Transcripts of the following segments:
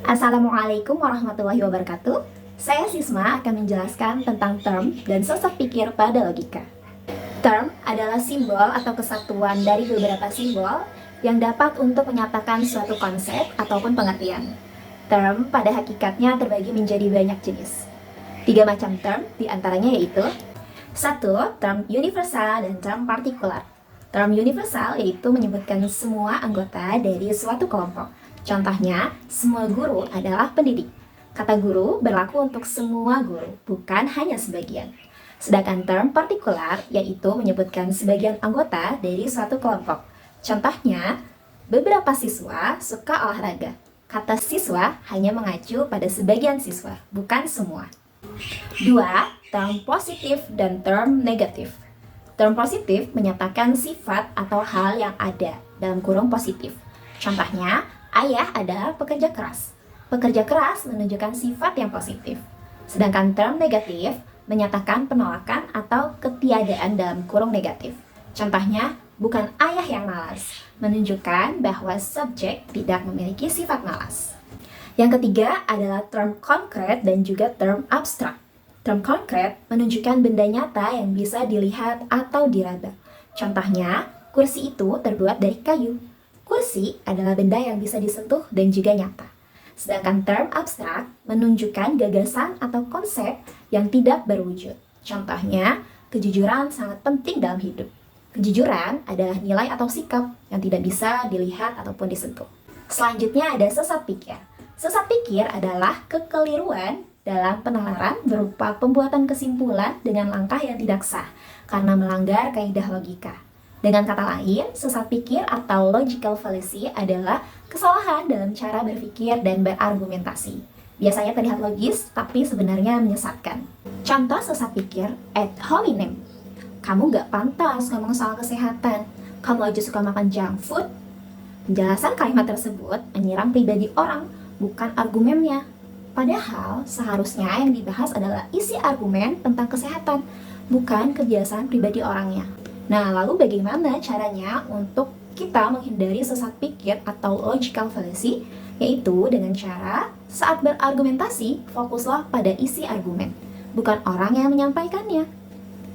Assalamualaikum warahmatullahi wabarakatuh. Saya Sisma akan menjelaskan tentang term dan sesat pikir pada logika. Term adalah simbol atau kesatuan dari beberapa simbol yang dapat untuk menyatakan suatu konsep ataupun pengertian. Term pada hakikatnya terbagi menjadi banyak jenis. 3 macam term diantaranya yaitu 1. Term universal dan term partikular. Term universal yaitu menyebutkan semua anggota dari suatu kelompok. Contohnya, semua guru adalah pendidik. Kata guru berlaku untuk semua guru, bukan hanya sebagian. Sedangkan term partikular yaitu menyebutkan sebagian anggota dari suatu kelompok. Contohnya, beberapa siswa suka olahraga. Kata siswa hanya mengacu pada sebagian siswa, bukan semua. 2. Term positif dan term negatif. Term positif menyatakan sifat atau hal yang ada dalam kurung positif. Contohnya, ayah adalah pekerja keras. Pekerja keras menunjukkan sifat yang positif. Sedangkan term negatif menyatakan penolakan atau ketiadaan dalam kurung negatif. Contohnya, bukan ayah yang malas, menunjukkan bahwa subjek tidak memiliki sifat malas. Yang ketiga adalah term konkret dan juga term abstrak. Term konkret menunjukkan benda nyata yang bisa dilihat atau diraba. Contohnya, kursi itu terbuat dari kayu. Kursi adalah benda yang bisa disentuh dan juga nyata. Sedangkan term abstrak menunjukkan gagasan atau konsep yang tidak berwujud. Contohnya, kejujuran sangat penting dalam hidup. Kejujuran adalah nilai atau sikap yang tidak bisa dilihat ataupun disentuh. Selanjutnya ada sesat pikir. Sesat pikir adalah kekeliruan dalam penalaran berupa pembuatan kesimpulan dengan langkah yang tidak sah karena melanggar kaidah logika. Dengan kata lain, sesat pikir atau logical fallacy adalah kesalahan dalam cara berpikir dan berargumentasi. Biasanya terlihat logis, tapi sebenarnya menyesatkan. Contoh sesat pikir, ad hominem. Kamu gak pantas ngomong soal kesehatan. Kamu aja suka makan junk food. Penjelasan kalimat tersebut menyerang pribadi orang, bukan argumennya. Padahal seharusnya yang dibahas adalah isi argumen tentang kesehatan, bukan kebiasaan pribadi orangnya. Nah, lalu bagaimana caranya untuk kita menghindari sesat pikir atau logical fallacy? Yaitu dengan cara saat berargumentasi, fokuslah pada isi argumen, bukan orang yang menyampaikannya.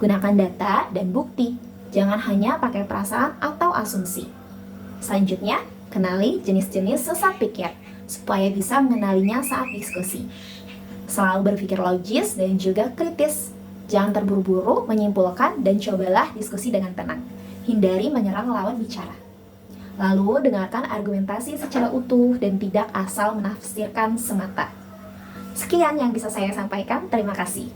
Gunakan data dan bukti, jangan hanya pakai perasaan atau asumsi. Selanjutnya, kenali jenis-jenis sesat pikir, supaya bisa mengenalinya saat diskusi. Selalu berpikir logis dan juga kritis. Jangan terburu-buru menyimpulkan dan cobalah diskusi dengan tenang. Hindari menyerang lawan bicara. Lalu dengarkan argumentasi secara utuh dan tidak asal menafsirkan semata. Sekian yang bisa saya sampaikan. Terima kasih.